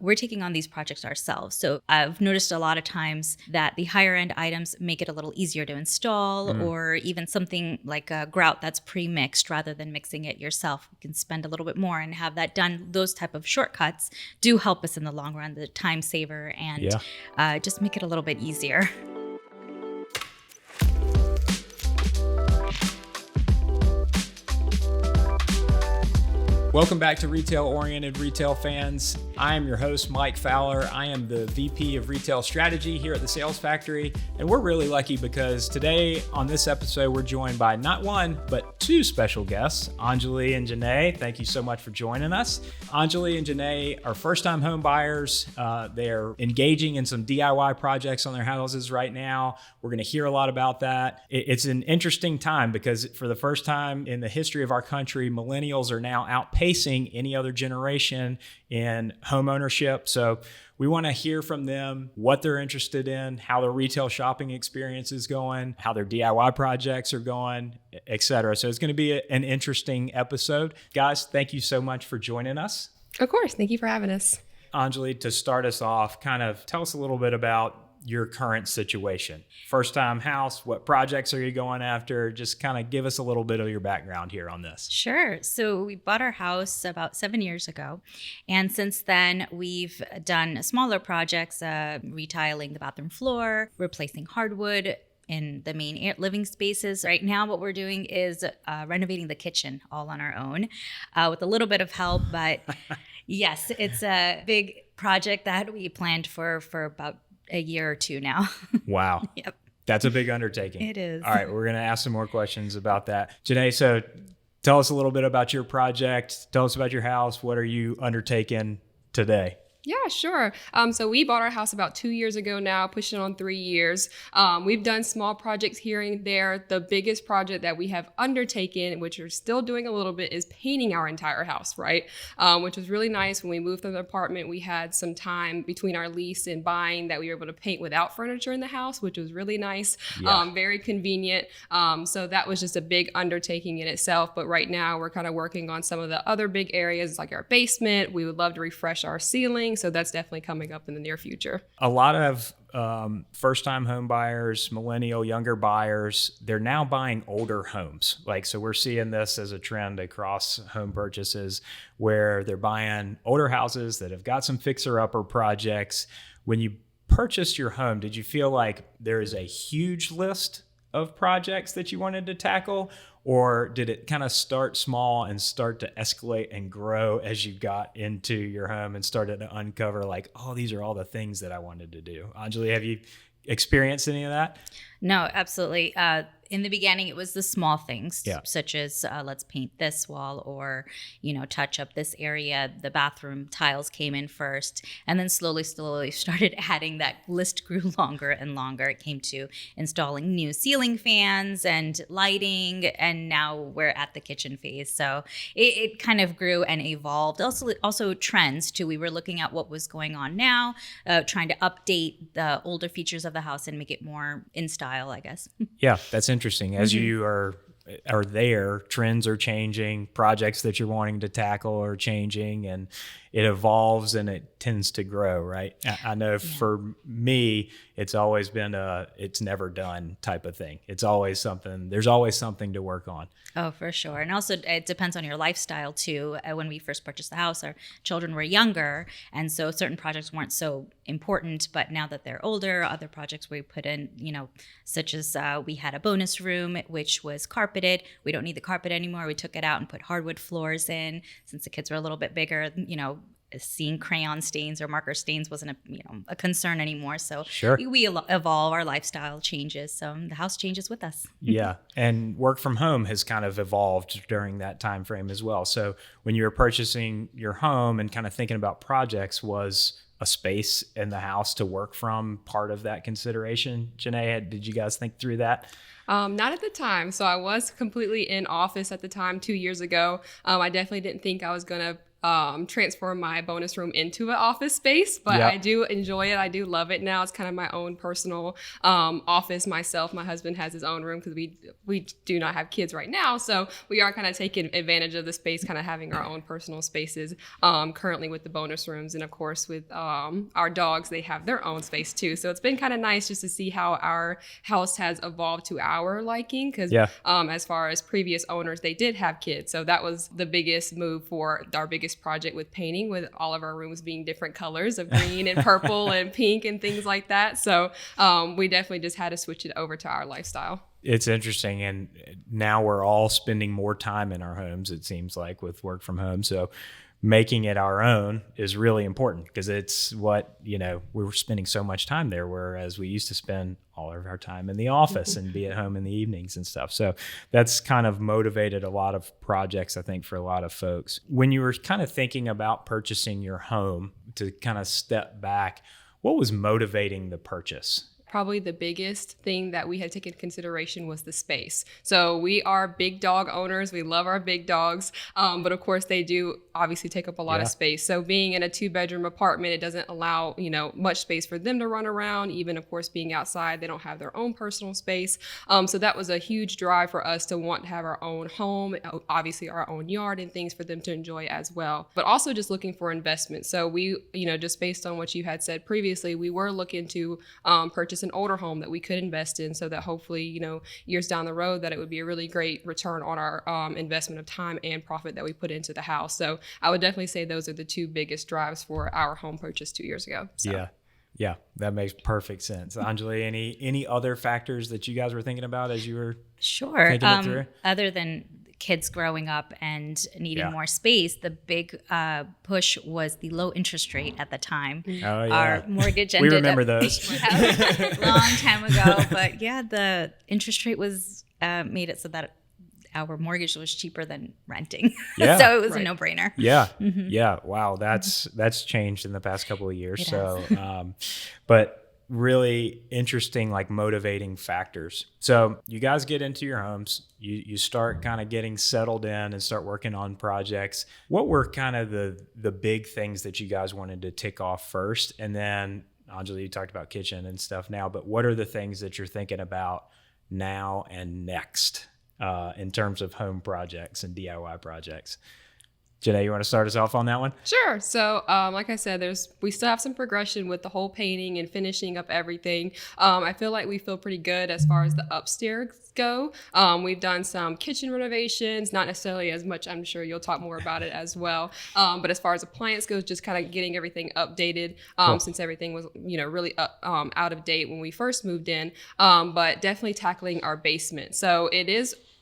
we're taking on these projects ourselves. So I've noticed a lot of times that the higher end items make it a little easier to install, or even something like a grout that's pre-mixed rather than mixing it yourself. You can spend a little bit more and have that done. Those type of shortcuts do help us in the long run, the time saver, and just make it a little bit easier. Welcome back to Retail Oriented Retail Fans. I am your host, Mike Fowler. I am the VP of Retail Strategy here at the Sales Factory. And we're really lucky because today on this episode, we're joined by not one, but two special guests, Anjali and Janae. Thank you so much for joining us. Anjali and Janae are first-time home buyers. They're engaging in some DIY projects on their houses right now. We're going to hear a lot about that. It's an interesting time because for the first time in the history of our country, millennials are now outpacing any other generation in home ownership. So we want to hear from them what they're interested in, how their retail shopping experience is going, how their DIY projects are going, et cetera. So it's going to be an interesting episode. Guys, thank you so much for joining us. Of course. Thank you for having us. Anjali, to start us off, kind of tell us a little bit about your current situation. First time house, what projects are you going after? Just kind of give us a little bit of your background here on this. Sure. So we bought our house about 7 years ago. And since then, we've done smaller projects, retiling the bathroom floor, replacing hardwood in the main living spaces. Right now, what we're doing is renovating the kitchen all on our own with a little bit of help. But yes, it's a big project that we planned for about a year or two now. Wow. Yep. That's a big undertaking. It is. All right. We're going to ask some more questions about that. Janae, so tell us a little bit about your project. Tell us about your house. What are you undertaking today? Yeah, sure. So we bought our house about 2 years ago now, pushing on 3 years. We've done small projects here and there. The biggest project that we have undertaken, which we're still doing a little bit, is painting our entire house, right? Which was really nice. When we moved to the apartment, we had some time between our lease and buying that we were able to paint without furniture in the house, which was really nice, very convenient. So that was just a big undertaking in itself. But right now we're kind of working on some of the other big areas like our basement. We would love to refresh our ceiling. So that's definitely coming up in the near future. A lot of first-time home buyers, millennial, younger buyers, they're now buying older homes. So we're seeing this as a trend across home purchases where they're buying older houses that have got some fixer-upper projects. When you purchased your home, did you feel like there is a huge list of projects that you wanted to tackle? Or did it kind of start small and start to escalate and grow as you got into your home and started to uncover these are all the things that I wanted to do? Anjali, have you experienced any of that? No, absolutely. In the beginning, it was the small things, such as let's paint this wall or, touch up this area. The bathroom tiles came in first, and then slowly started adding. That list grew longer and longer. It came to installing new ceiling fans and lighting, and now we're at the kitchen phase. So it kind of grew and evolved. Also trends too. We were looking at what was going on now, trying to update the older features of the house and make it more in style, I guess. Yeah, that's interesting. As you are there, trends are changing, projects that you're wanting to tackle are changing, and it evolves and it tends to grow, right? I know for me, it's always been it's never done type of thing. It's always something, there's always something to work on. Oh, for sure. And also it depends on your lifestyle too. When we first purchased the house, our children were younger, and so certain projects weren't so important, but now that they're older, other projects we put in, such as we had a bonus room, which was carpeted. We don't need the carpet anymore. We took it out and put hardwood floors in since the kids were a little bit bigger, seeing crayon stains or marker stains wasn't a concern anymore. So we evolve, our lifestyle changes. So the house changes with us. Yeah. And work from home has kind of evolved during that time frame as well. So when you were purchasing your home and kind of thinking about projects, was a space in the house to work from part of that consideration? Janae, did you guys think through that? Not at the time. So I was completely in office at the time 2 years ago. I definitely didn't think I was going to transform my bonus room into an office space, but I do enjoy it. I do love it now. It's kind of my own personal office myself. My husband has his own room because we do not have kids right now. So we are kind of taking advantage of the space, kind of having our own personal spaces currently with the bonus rooms. And of course, with our dogs, they have their own space too. So it's been kind of nice just to see how our house has evolved to our liking because as far as previous owners, they did have kids. So that was the biggest move for our biggest project with painting, with all of our rooms being different colors of green and purple and pink and things like that. So we definitely just had to switch it over to our lifestyle. It's interesting. And now we're all spending more time in our homes, it seems like, with work from home. So making it our own is really important because it's what, we were spending so much time there, whereas we used to spend all of our time in the office and be at home in the evenings and stuff. So that's kind of motivated a lot of projects, I think, for a lot of folks. When you were kind of thinking about purchasing your home, to kind of step back, what was motivating the purchase? Probably the biggest thing that we had taken into consideration was the space. So we are big dog owners. We love our big dogs. But of course they do obviously take up a lot of space. So being in a 2-bedroom apartment, it doesn't allow, much space for them to run around. Even of course, being outside, they don't have their own personal space. So that was a huge drive for us to want to have our own home, obviously our own yard and things for them to enjoy as well. But also just looking for investment. So we, just based on what you had said previously, we were looking to purchase an older home that we could invest in so that hopefully, years down the road that it would be a really great return on our investment of time and profit that we put into the house. So I would definitely say those are the two biggest drives for our home purchase 2 years ago. So. Yeah, that makes perfect sense. Anjali, any other factors that you guys were thinking about as you were thinking it through? Other than kids growing up and needing more space, the big push was the low interest rate at the time. Oh, yeah. Our mortgage ended we remember those. a long time ago. But the interest rate was made it so that our mortgage was cheaper than renting. Yeah. So it was a no-brainer. Yeah. Mm-hmm. Yeah. Wow. That's changed in the past couple of years. But really interesting, like motivating factors. So you guys get into your homes, you start kind of getting settled in and start working on projects. What were kind of the big things that you guys wanted to tick off first? And then Anjali, you talked about kitchen and stuff now, but what are the things that you're thinking about now and next in terms of home projects and DIY projects? Janae, you want to start us off on that one? Sure. So, like I said, we still have some progression with the whole painting and finishing up everything. I feel like we feel pretty good as far as the upstairs go. We've done some kitchen renovations, not necessarily as much. I'm sure you'll talk more about it as well. But as far as appliance goes, just kind of getting everything updated since everything was, really out of date when we first moved in. But definitely tackling our basement. So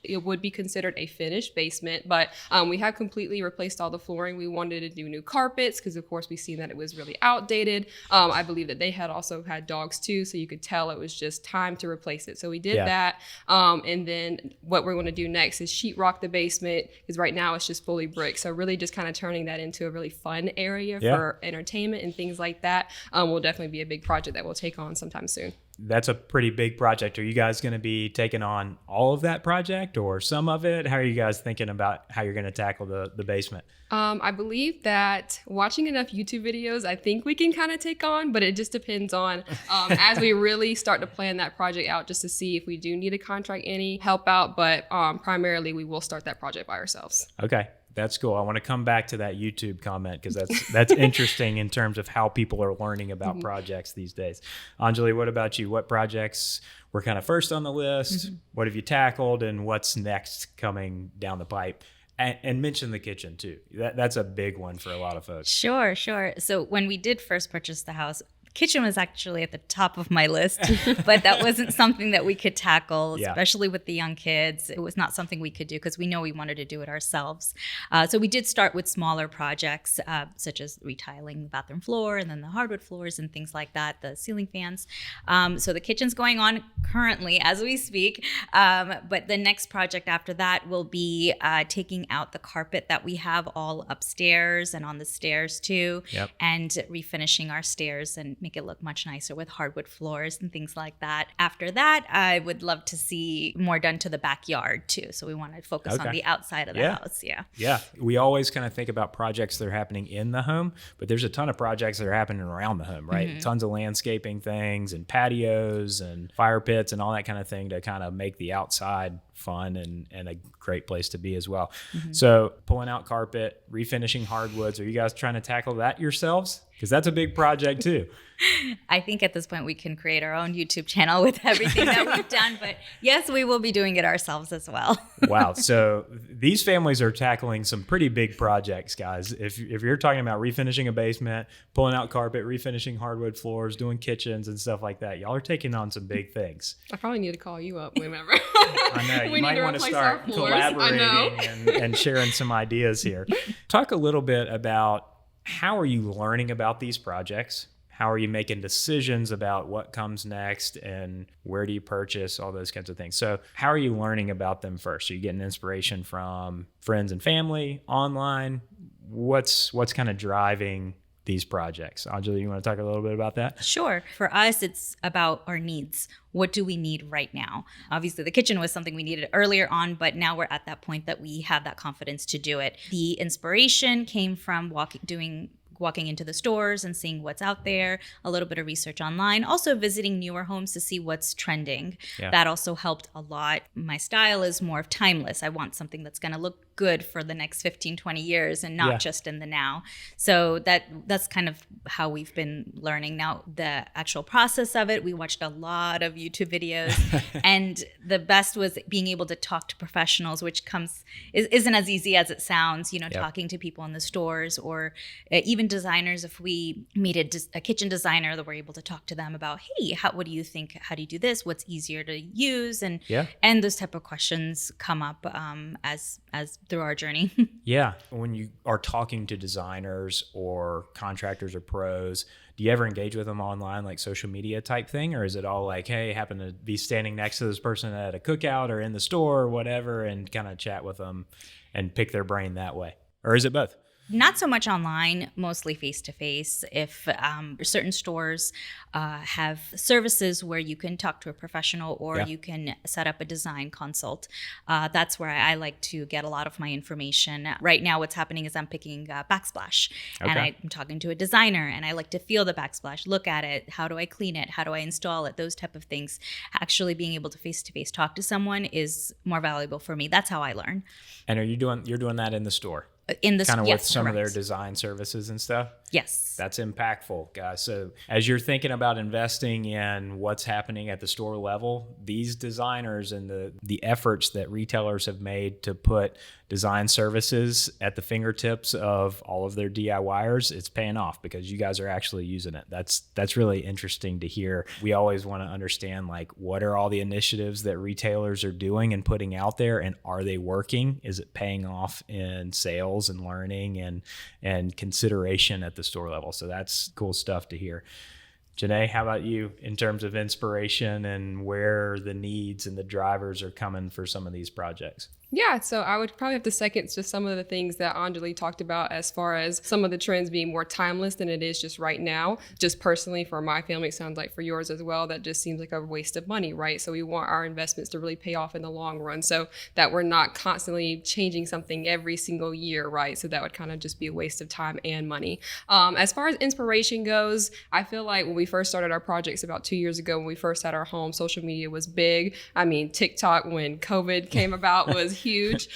it would be considered a finished basement, but we have completely replaced all the flooring. We wanted to do new carpets because, of course, we've seen that it was really outdated. I believe that they had also had dogs too, so you could tell it was just time to replace it. So we did that. And then what we're going to do next is sheetrock the basement because right now it's just fully brick. So really just kind of turning that into a really fun area for entertainment and things like that will definitely be a big project that we'll take on sometime soon. That's a pretty big project. Are you guys going to be taking on all of that project or some of it? How are you guys thinking about how you're going to tackle the basement? I believe that watching enough YouTube videos, I think we can kind of take on, but it just depends on as we really start to plan that project out just to see if we do need to contract any help out. But primarily, we will start that project by ourselves. Okay. That's cool. I want to come back to that YouTube comment because that's interesting in terms of how people are learning about projects these days. Anjali, what about you? What projects were kind of first on the list? What have you tackled and what's next coming down the pipe? And mention the kitchen too. That's a big one for a lot of folks. Sure. So when we did first purchase the house, kitchen was actually at the top of my list, but that wasn't something that we could tackle, especially with the young kids. It was not something we could do because we know we wanted to do it ourselves. So we did start with smaller projects, such as retiling the bathroom floor and then the hardwood floors and things like that, the ceiling fans. So the kitchen's going on currently as we speak. But the next project after that will be taking out the carpet that we have all upstairs and on the stairs too, and refinishing our stairs and make it look much nicer with hardwood floors and things like that. After that, I would love to see more done to the backyard too. So we want to focus on the outside of the house. Yeah. We always kind of think about projects that are happening in the home, but there's a ton of projects that are happening around the home, right? Tons of landscaping things and patios and fire pits and all that kind of thing to kind of make the outside fun and a great place to be as well. So pulling out carpet, refinishing hardwoods, are you guys trying to tackle that yourselves? Because that's a big project too. I think at this point we can create our own YouTube channel with everything that we've done, but yes, we will be doing it ourselves as well. Wow. So these families are tackling some pretty big projects, guys. If you're talking about refinishing a basement, pulling out carpet, refinishing hardwood floors, doing kitchens and stuff like that, y'all are taking on some big things. I probably need to call you up whenever. I know. You might want to start collaborating and sharing some ideas here. Talk a little bit about how are you learning about these projects? How are you making decisions about what comes next and where do you purchase, all those kinds of things? So how are you learning about them first? Are you getting inspiration from friends and family, online? What's kind of driving these projects? Anjali, you want to talk a little bit about that? Sure. For us, it's about our needs. What do we need right now? Obviously, the kitchen was something we needed earlier on, but now we're at that point that we have that confidence to do it. The inspiration came from walking into the stores and seeing what's out there, a little bit of research online, also visiting newer homes to see what's trending. Yeah. That also helped a lot. My style is more of timeless. I want something that's going to look good for the next 15, 20 years and not just in the now. So that's kind of how we've been learning. Now, the actual process of it, we watched a lot of YouTube videos and the best was being able to talk to professionals, which isn't as easy as it sounds, talking to people in the stores or even designers. If we meet a kitchen designer, that we're able to talk to them about, hey, what do you think? How do you do this? What's easier to use? And those type of questions come up as through our journey. Yeah. When you are talking to designers or contractors or pros, do you ever engage with them online, like social media type thing? Or is it all like, hey, happen to be standing next to this person at a cookout or in the store or whatever and kind of chat with them and pick their brain that way? Or is it both? Not so much online, mostly face-to-face. If certain stores have services where you can talk to a professional or you can set up a design consult, that's where I like to get a lot of my information. Right now, what's happening is I'm picking backsplash and I'm talking to a designer and I like to feel the backsplash, look at it. How do I clean it? How do I install it? Those type of things. Actually being able to face-to-face talk to someone is more valuable for me. That's how I learn. And you're doing that in the store? In the kind of with some correct. of their design services and stuff? Yes. That's impactful, guys. So as you're thinking about investing in what's happening at the store level, these designers and the efforts that retailers have made to put design services at the fingertips of all of their DIYers, it's paying off because you guys are actually using it. That's really interesting to hear. We always want to understand, like, what are all the initiatives that retailers are doing and putting out there, and are they working? Is it paying off in sales and learning and consideration at the store level? So that's cool stuff to hear. Janae, how about you in terms of inspiration and where the needs and the drivers are coming for some of these projects? Yeah, so I would probably have to second just some of the things that Anjali talked about as far as some of the trends being more timeless than it is just right now. Just personally for my family, it sounds like for yours as well, that just seems like a waste of money, right? So we want our investments to really pay off in the long run so that we're not constantly changing something every single year, right? So that would kind of just be a waste of time and money. As far as inspiration goes, I feel like when we first started our projects about 2 years ago, when we first had our home, social media was big. I mean, TikTok when COVID came about was huge.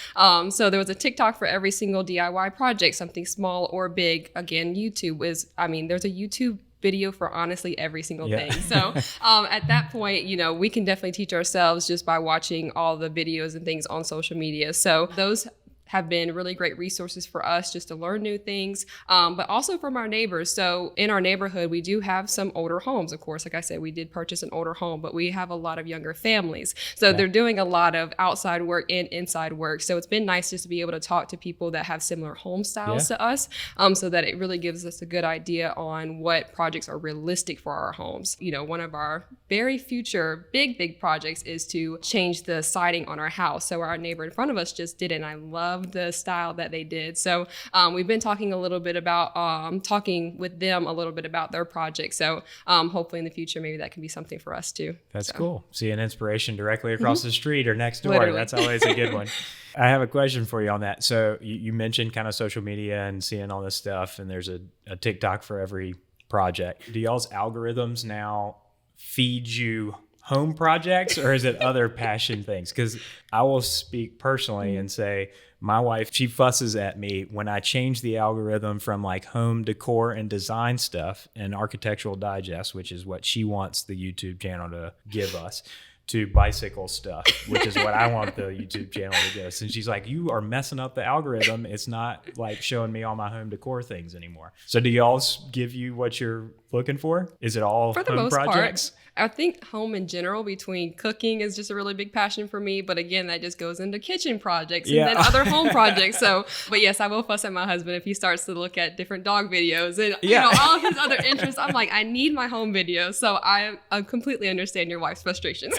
So there was a TikTok for every single DIY project, something small or big. Again, YouTube there's a YouTube video for honestly every single thing. So at that point, we can definitely teach ourselves just by watching all the videos and things on social media. So those have been really great resources for us just to learn new things, but also from our neighbors. So in our neighborhood, we do have some older homes. Of course, like I said, we did purchase an older home, but we have a lot of younger families. So they're doing a lot of outside work and inside work. So it's been nice just to be able to talk to people that have similar home styles to us, so that it really gives us a good idea on what projects are realistic for our homes. One of our very future big projects is to change the siding on our house. So our neighbor in front of us just did it, and I love love the style that they did. So we've been talking a little bit about talking with them a little bit about their project. So hopefully in the future, maybe that can be something for us too. That's cool. See an inspiration directly across the street or next door. Literally. That's always a good one. I have a question for you on that. So you mentioned kind of social media and seeing all this stuff, and there's a TikTok for every project. Do y'all's algorithms now feed you home projects, or is it other passion things? Because I will speak personally and say my wife, she fusses at me when I change the algorithm from like home decor and design stuff and Architectural Digest, which is what she wants the YouTube channel to give us, to bicycle stuff, which is what I want the YouTube channel to give us. And she's like, you are messing up the algorithm. It's not like showing me all my home decor things anymore. So do y'all give you what you're looking for? Is it all for the home most projects? Part, I think home in general, between cooking is just a really big passion for me. But again, that just goes into kitchen projects and then other home projects. So, but yes, I will fuss at my husband if he starts to look at different dog videos and you know, all of his other interests. I'm like, I need my home video. So I completely understand your wife's frustrations.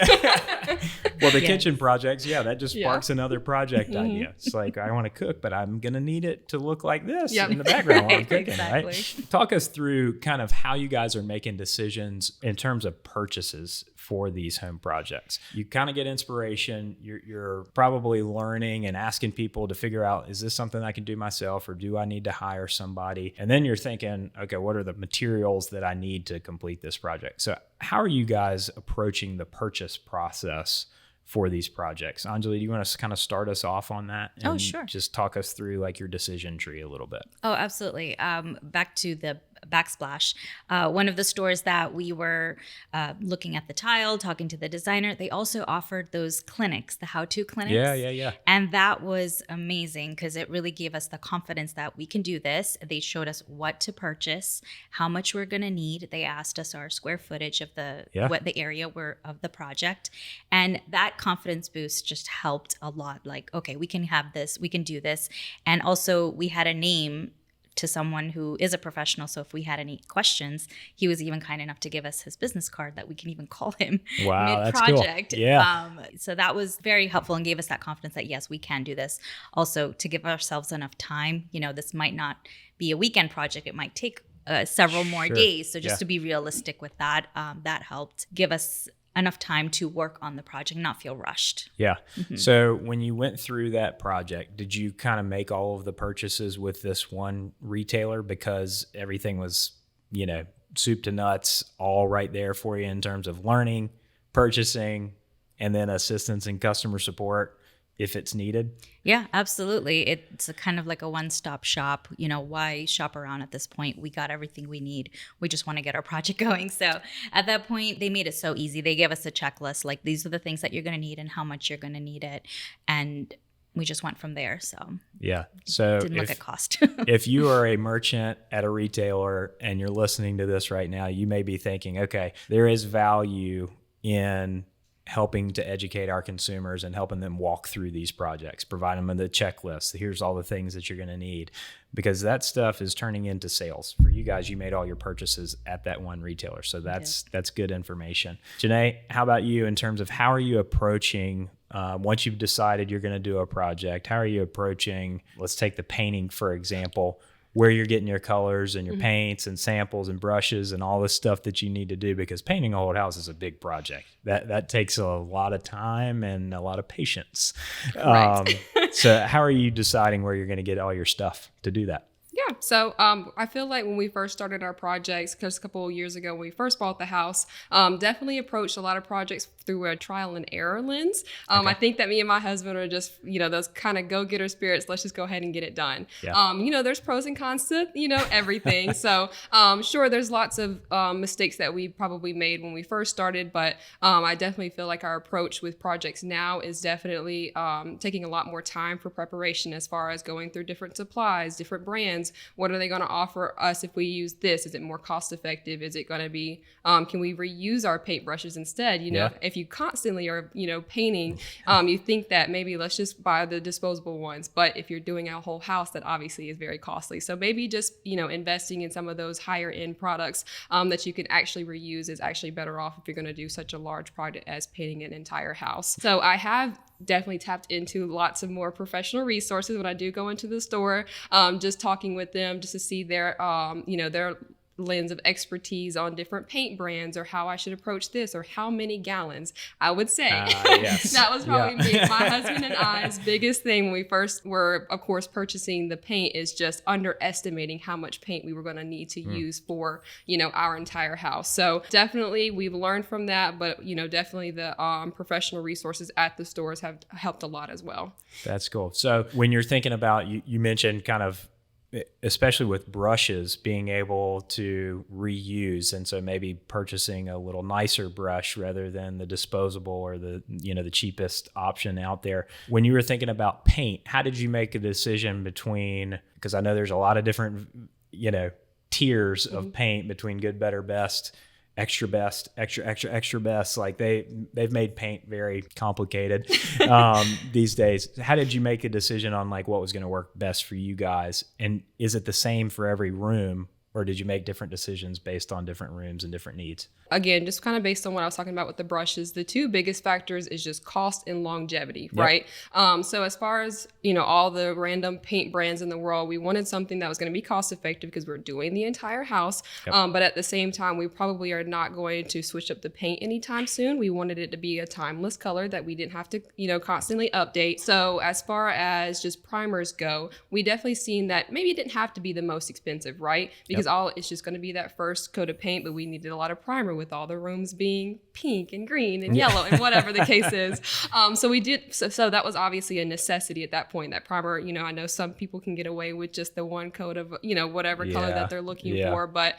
Well, the kitchen projects, that just sparks another project idea. It's like, I want to cook, but I'm going to need it to look like this in the background while I'm cooking, right? Talk us through kind of how you guys are making decisions in terms of purchases for these home projects. You kind of get inspiration. You're probably learning and asking people to figure out, is this something I can do myself, or do I need to hire somebody? And then you're thinking, okay, what are the materials that I need to complete this project? So how are you guys approaching the purchase process for these projects? Anjali, do you want to kind of start us off on that? And sure. Just talk us through like your decision tree a little bit. Oh, absolutely. Back to the Backsplash. One of the stores that we were looking at the tile, talking to the designer, they also offered those clinics, the how-to clinics. Yeah. And that was amazing because it really gave us the confidence that we can do this. They showed us what to purchase, how much we're going to need. They asked us our square footage of what the area of the project. And that confidence boost just helped a lot. Like, okay, we can have this, we can do this. And also we had a name to someone who is a professional. So if we had any questions, he was even kind enough to give us his business card that we can even call him mid-project. That's cool. Yeah. So that was very helpful and gave us that confidence that, yes, we can do this. Also, to give ourselves enough time, this might not be a weekend project. It might take several more days. So just to be realistic with that, that helped give us enough time to work on the project, not feel rushed. Yeah. Mm-hmm. So when you went through that project, did you kind of make all of the purchases with this one retailer because everything was, soup to nuts, all right there for you in terms of learning, purchasing, and then assistance and customer support if it's needed? Yeah, absolutely. It's kind of like a one-stop shop. Why shop around at this point? We got everything we need. We just want to get our project going. So at that point, they made it so easy. They gave us a checklist, like these are the things that you're going to need and how much you're going to need it. And we just went from there. So didn't look at cost. If you are a merchant at a retailer and you're listening to this right now, you may be thinking, okay, there is value in helping to educate our consumers and helping them walk through these projects, provide them with a checklist. Here's all the things that you're going to need, because that stuff is turning into sales. For you guys, you made all your purchases at that one retailer. So that's good information. Janae, how about you in terms of how are you approaching, once you've decided you're going to do a project, how are you approaching, let's take the painting, for example, where you're getting your colors and your paints and samples and brushes and all the stuff that you need to do, because painting a whole house is a big project. That takes a lot of time and a lot of patience. So how are you deciding where you're going to get all your stuff to do that? Yeah. So I feel like when we first started our projects, just a couple of years ago, when we first bought the house, definitely approached a lot of projects through a trial and error lens. I think that me and my husband are just, those kind of go-getter spirits. Let's just go ahead and get it done. Yeah. There's pros and cons to, everything. So sure, there's lots of mistakes that we probably made when we first started, but I definitely feel like our approach with projects now is definitely taking a lot more time for preparation as far as going through different supplies, different brands. What are they going to offer us if we use this? Is it more cost effective? Is it going to be, can we reuse our paintbrushes instead? If you constantly are, painting, you think that maybe let's just buy the disposable ones. But if you're doing a whole house, that obviously is very costly. So maybe just, investing in some of those higher end products that you can actually reuse is actually better off if you're going to do such a large project as painting an entire house. So I have definitely tapped into lots of more professional resources when I do go into the store, just talking with them just to see their, their lens of expertise on different paint brands, or how I should approach this, or how many gallons. I would say yes. that was probably my husband and I's biggest thing when we first were, of course, purchasing the paint, is just underestimating how much paint we were going to need to use for, our entire house. So definitely we've learned from that, but, definitely the professional resources at the stores have helped a lot as well. That's cool. So when you're thinking about, you mentioned kind of, especially with brushes, being able to reuse, and so maybe purchasing a little nicer brush rather than the disposable or the cheapest option out there. When you were thinking about paint, how did you make a decision between, because I know there's a lot of different tiers of paint between good, better, best, extra best, extra best. Like they've made paint very complicated these days. How did you make a decision on like what was going to work best for you guys? And is it the same for every room, or did you make different decisions based on different rooms and different needs? Again, just kind of based on what I was talking about with the brushes, the two biggest factors is just cost and longevity, right? So as far as, all the random paint brands in the world, we wanted something that was going to be cost effective because we're doing the entire house. But at the same time, we probably are not going to switch up the paint anytime soon. We wanted it to be a timeless color that we didn't have to, constantly update. So as far as just primers go, we definitely seen that maybe it didn't have to be the most expensive, right? Because all it's just going to be that first coat of paint, but we needed a lot of primer with all the rooms being pink and green and yellow and whatever the case is. So we did. So that was obviously a necessity at that point, that primer. I know some people can get away with just the one coat of, whatever color that they're looking for. But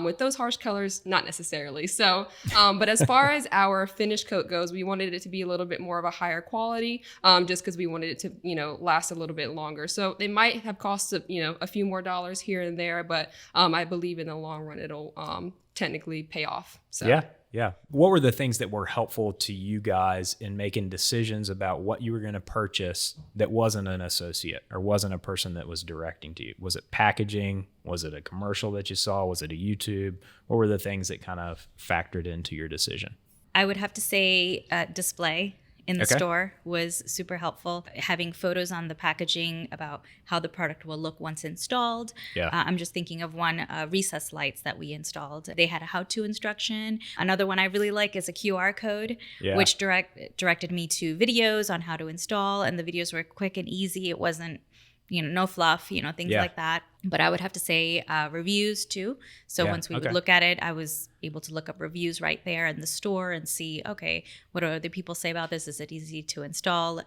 with those harsh colors, not necessarily. So, but as far as our finish coat goes, we wanted it to be a little bit more of a higher quality, just because we wanted it to, last a little bit longer. So they might have cost, a few more dollars here and there, but I believe in the long run, it'll technically pay off. So. Yeah. What were the things that were helpful to you guys in making decisions about what you were going to purchase that wasn't an associate or wasn't a person that was directing to you? Was it packaging? Was it a commercial that you saw? Was it a YouTube? What were the things that kind of factored into your decision? I would have to say display in the store was super helpful. Having photos on the packaging about how the product will look once installed. I'm just thinking of one, recess lights that we installed. They had a how-to instruction. Another one I really like is a QR code, which directed me to videos on how to install. And the videos were quick and easy. It wasn't, no fluff, things like that. But I would have to say reviews too. So once we would look at it, I was able to look up reviews right there in the store and see, okay, what do other people say about this? Is it easy to install?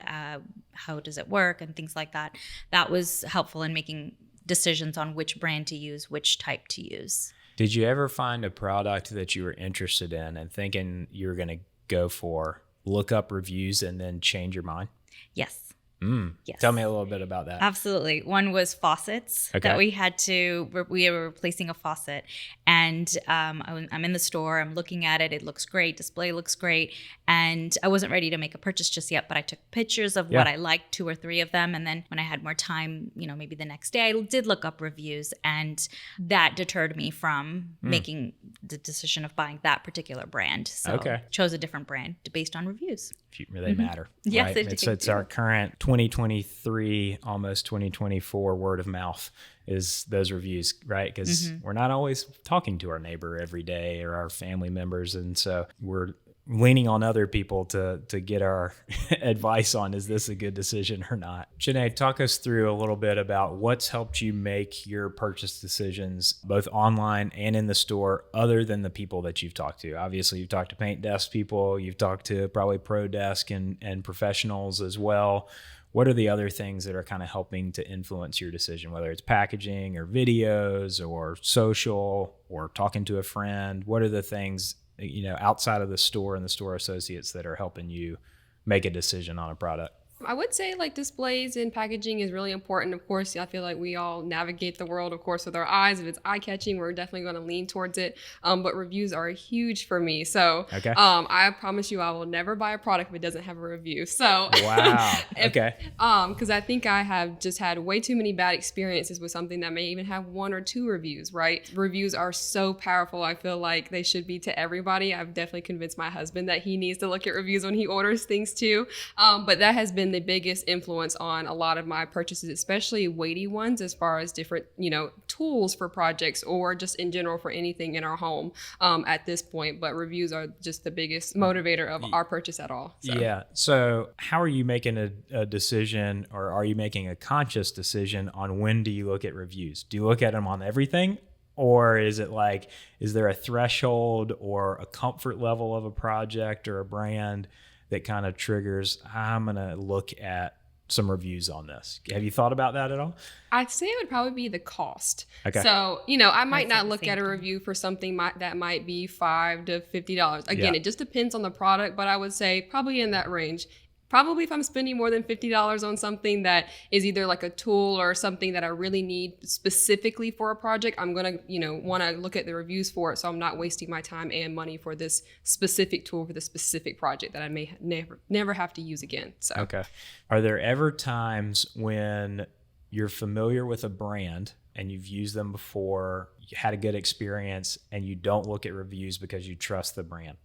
How does it work? And things like that. That was helpful in making decisions on which brand to use, which type to use. Did you ever find a product that you were interested in and thinking you were going to go for, look up reviews, and then change your mind? Yes. Yes. Tell me a little bit about that. Absolutely. One was faucets that we were replacing a faucet, and I'm in the store, I'm looking at it. It looks great. Display looks great. And I wasn't ready to make a purchase just yet, but I took pictures of what I liked, 2 or 3 of them. And then when I had more time, maybe the next day, I did look up reviews, and that deterred me from making the decision of buying that particular brand. So chose a different brand based on reviews. They matter. Yes, right? It's our current 2023, almost 2024 word of mouth is those reviews, right? Because we're not always talking to our neighbor every day or our family members. And so we're leaning on other people to get our advice on, is this a good decision or not? Janae, talk us through a little bit about what's helped you make your purchase decisions both online and in the store, other than the people that you've talked to. Obviously, you've talked to paint desk people, you've talked to probably pro desk and professionals as well. What are the other things that are kind of helping to influence your decision, whether it's packaging or videos or social or talking to a friend? What are the things, outside of the store and the store associates that are helping you make a decision on a product? I would say like displays and packaging is really important. Of course, I feel like we all navigate the world, of course, with our eyes. If it's eye catching, we're definitely going to lean towards it. But reviews are huge for me. So Okay. I promise you, I will never buy a product if it doesn't have a review. So Wow. Okay. because I think I have just had way too many bad experiences with something that may even have 1 or 2 reviews, right? Reviews are so powerful. I feel like they should be to everybody. I've definitely convinced my husband that he needs to look at reviews when he orders things too. But that has been the biggest influence on a lot of my purchases, especially weighty ones, as far as different, tools for projects or just in general for anything in our home at this point. But reviews are just the biggest motivator of our purchase at all. So. Yeah. So how are you making a decision, or are you making a conscious decision on when do you look at reviews? Do you look at them on everything? Or is it like, is there a threshold or a comfort level of a project or a brand that kind of triggers, I'm going to look at some reviews on this? Have you thought about that at all? I'd say it would probably be the cost. Okay. So, I might not look at a thing. review for something that might be $5 to $50. Again, Yeah. it just depends on the product, but I would say probably in that range. Probably if I'm spending more than $50 on something that is either like a tool or something that I really need specifically for a project, I'm going to, want to look at the reviews for it so I'm not wasting my time and money for this specific tool for the specific project that I may never have to use again. So. Okay. Are there ever times when you're familiar with a brand and you've used them before, you had a good experience, and you don't look at reviews because you trust the brand?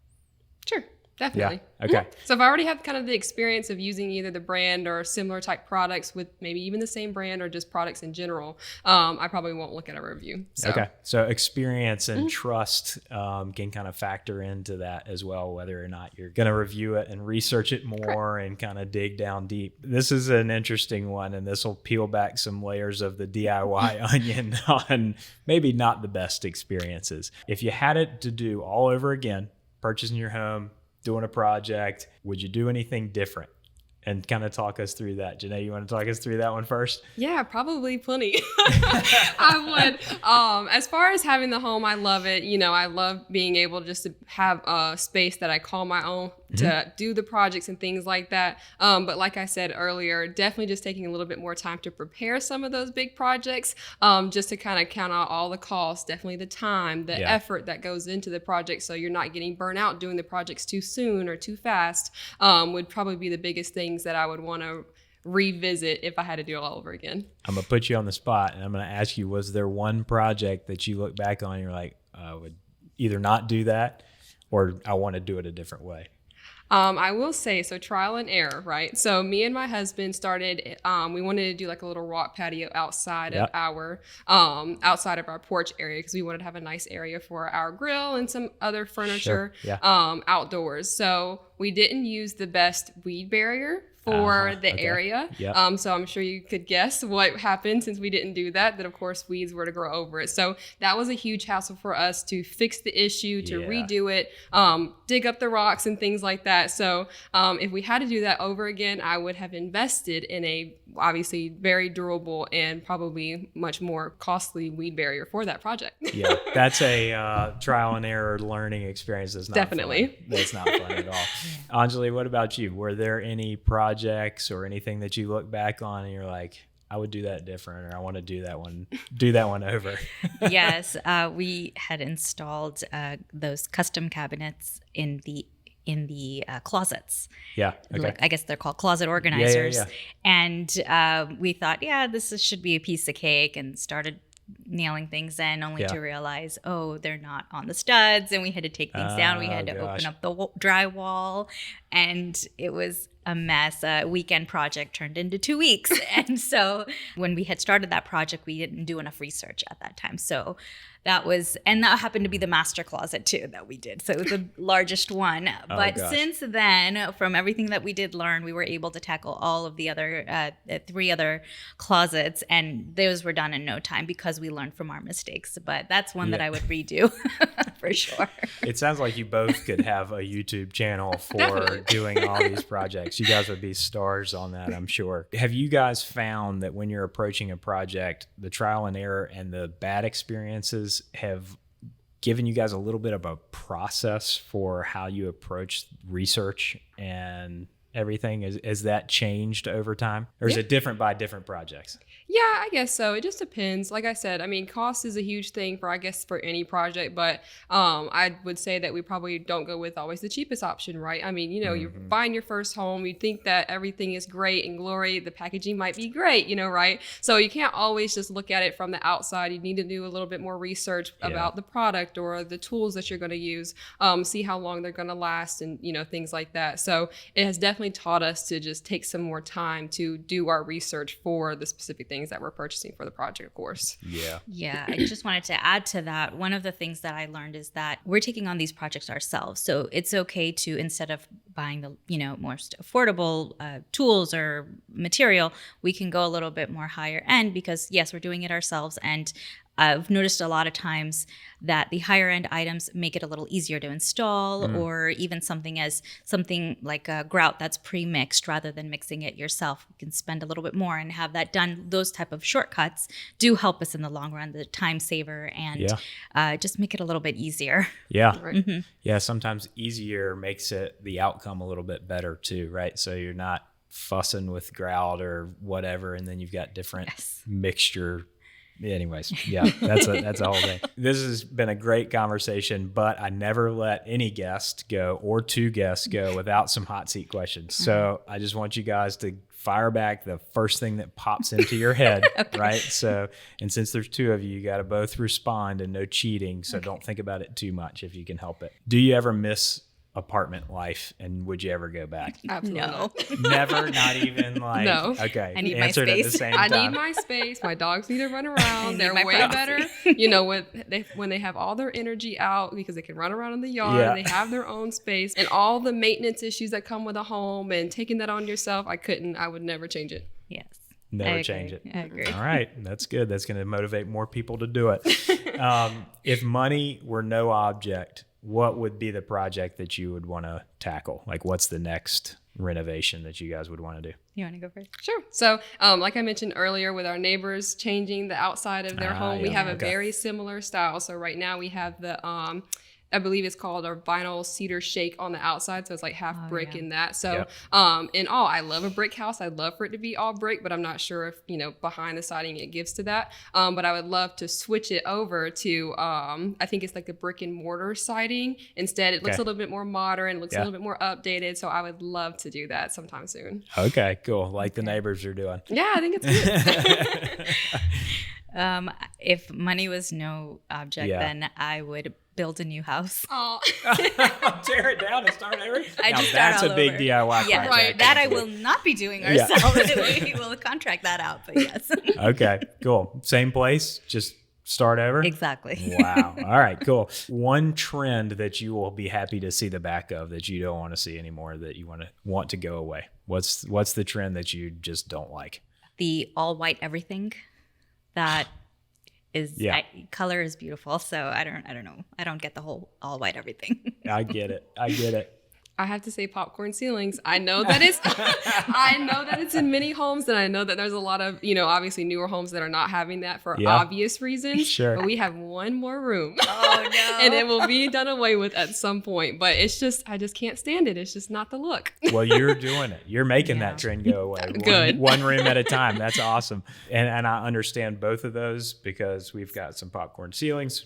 Sure. Definitely. Yeah. Okay. So if I already have kind of the experience of using either the brand or similar type products with maybe even the same brand or just products in general, I probably won't look at a review. So. Okay. So experience and trust can kind of factor into that as well, whether or not you're going to review it and research it more and kind of dig down deep. This is an interesting one, and this will peel back some layers of the DIY onion on maybe not the best experiences. If you had it to do all over again, purchasing your home, doing a project, would you do anything different? And kind of talk us through that. Janae, you want to talk us through that one first? Yeah, probably plenty. I would. As far as having the home, I love it. I love being able just to have a space that I call my own to do the projects and things like that. But like I said earlier, definitely just taking a little bit more time to prepare some of those big projects, just to kind of count out all the costs, definitely the time, the effort that goes into the project, so you're not getting burnt out doing the projects too soon or too fast, would probably be the biggest things that I would want to revisit if I had to do it all over again. I'm going to put you on the spot, and I'm going to ask you, was there one project that you look back on and you're like, I would either not do that or I want to do it a different way? I will say, so trial and error, right? So me and my husband started, we wanted to do like a little rock patio outside of our porch area, because we wanted to have a nice area for our grill and some other furniture outdoors. So we didn't use the best weed barrier for the area. Yep. So I'm sure you could guess what happened since we didn't do that, of course weeds were to grow over it. So that was a huge hassle for us to fix the issue, to redo it, dig up the rocks and things like that. So if we had to do that over again, I would have invested in a obviously very durable and probably much more costly weed barrier for that project. Yeah, that's a trial and error learning experience. That's not Definitely fun. That's not fun at all. Anjali, what about you? Were there any projects or anything that you look back on and you're like, I would do that different, or I want to do that one over? Yes, we had installed those custom cabinets in the closets. Yeah. Okay. Like, I guess they're called closet organizers. Yeah. And we thought, this should be a piece of cake, and started nailing things in, only to realize, they're not on the studs, and we had to take things down. We had to open up the drywall, and it was a mess. A weekend project turned into 2 weeks. And so when we had started that project, we didn't do enough research at that time. So that happened to be the master closet too that we did. So it was the largest one. But since then, from everything that we did learn, we were able to tackle all of the other 3 other closets, and those were done in no time because we learned from our mistakes. But that's one that I would redo for sure. It sounds like you both could have a YouTube channel for doing all these projects. You guys would be stars on that, I'm sure. Have you guys found that when you're approaching a project, the trial and error and the bad experiences have given you guys a little bit of a process for how you approach research and everything? Is that changed over time, or is it different by different projects? Yeah, I guess so. It just depends. Like I said, I mean, cost is a huge thing for, I guess, for any project, but I would say that we probably don't go with always the cheapest option, right? I mean, you're buying your first home, you think that everything is great and glory, the packaging might be great, right? So you can't always just look at it from the outside. You need to do a little bit more research about the product or the tools that you're going to use, see how long they're going to last, and things like that. So it has definitely taught us to just take some more time to do our research for the specific things that we're purchasing for the project, of course. Yeah, I just wanted to add to that. One of the things that I learned is that we're taking on these projects ourselves. So it's okay to, instead of buying the most affordable tools or material, we can go a little bit more higher end, because yes, we're doing it ourselves. And I've noticed a lot of times that the higher end items make it a little easier to install, or even something like a grout that's pre-mixed rather than mixing it yourself. You can spend a little bit more and have that done. Those type of shortcuts do help us in the long run, the time saver, and just make it a little bit easier. Yeah. Right. Yeah. Sometimes easier makes the outcome a little bit better too, right? So you're not fussing with grout or whatever, and then you've got different mixture. Anyways, yeah, that's a whole thing. This has been a great conversation, but I never let any guest go or two guests go without some hot seat questions. So I just want you guys to fire back the first thing that pops into your head, right? So, and since there's two of you, you got to both respond and no cheating. So don't think about it too much if you can help it. Do you ever miss apartment life, and would you ever go back? Absolutely No. Never, not even like, No. Okay. I need my Answered at the space. same I time. need my space. My dogs need to run around. They're my way privacy. better, when they have all their energy out, because they can run around in the yard. Yeah. And they have their own space, and all the maintenance issues that come with a home and taking that on yourself. I would never change it. Yes. Never change it. I agree. All right. That's good. That's going to motivate more people to do it. If money were no object, what would be the project that you would want to tackle? Like, what's the next renovation that you guys would want to do? You want to go first? Sure. So, like I mentioned earlier, with our neighbors changing the outside of their home, we have a very similar style. So right now we have the I believe it's called a vinyl cedar shake on the outside. So it's like half brick in that. So in all, I love a brick house. I'd love for it to be all brick, but I'm not sure if, behind the siding it gives to that. But I would love to switch it over to, I think it's like the brick and mortar siding. Instead, it looks a little bit more modern, looks a little bit more updated. So I would love to do that sometime soon. Okay, cool. Like the neighbors are doing. Yeah, I think it's good. If money was no object, then I would build a new house. Oh, Tear it down and start over. That's a big DIY Yeah, project. right. That I will not be doing ourselves. We will contract that out, but yes. Okay, cool. Same place, just start over? Exactly. Wow. All right, cool. One trend that you will be happy to see the back of that you don't want to see anymore, that you want to go away. What's the trend that you just don't like? The all white everything. That is color is beautiful, so I don't know. I don't get the whole all white everything. I get it. I have to say popcorn ceilings. I know that it's in many homes, and I know that there's a lot of, obviously newer homes that are not having that for obvious reasons. Sure. But we have one more room. Oh no. And it will be done away with at some point. But I just can't stand it. It's just not the look. Well, you're doing it. You're making that trend go away. Good. One room at a time. That's awesome. And I understand both of those, because we've got some popcorn ceilings,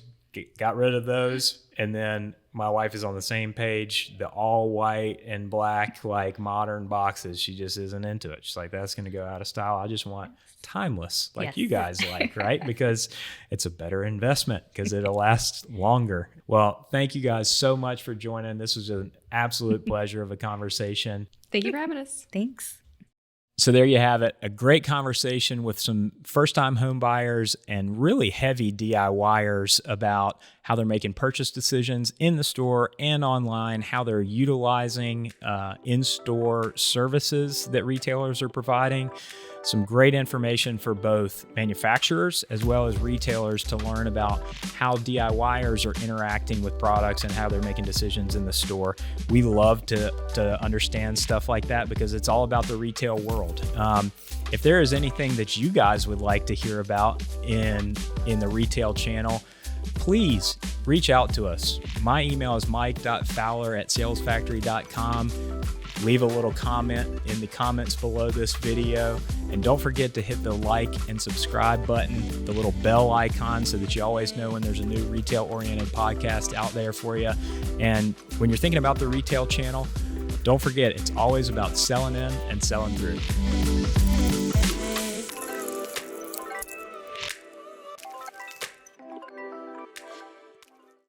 got rid of those. And then my wife is on the same page, the all white and black, like modern boxes. She just isn't into it. She's like, that's going to go out of style. I just want timeless, like you guys like, right? Because it's a better investment, because it'll last longer. Well, thank you guys so much for joining. This was an absolute pleasure of a conversation. Thank you for having us. Thanks. So there you have it, a great conversation with some first-time home buyers and really heavy DIYers about how they're making purchase decisions in the store and online, how they're utilizing in-store services that retailers are providing. Some great information for both manufacturers as well as retailers to learn about how DIYers are interacting with products and how they're making decisions in the store. We love to understand stuff like that, because it's all about the retail world. If there is anything that you guys would like to hear about in the retail channel, please reach out to us. My email is mike.fowler@salesfactory.com. leave a little comment in the comments below this video. And don't forget to hit the like and subscribe button, the little bell icon, so that you always know when there's a new retail-oriented podcast out there for you. And when you're thinking about the retail channel, don't forget, it's always about selling in and selling through.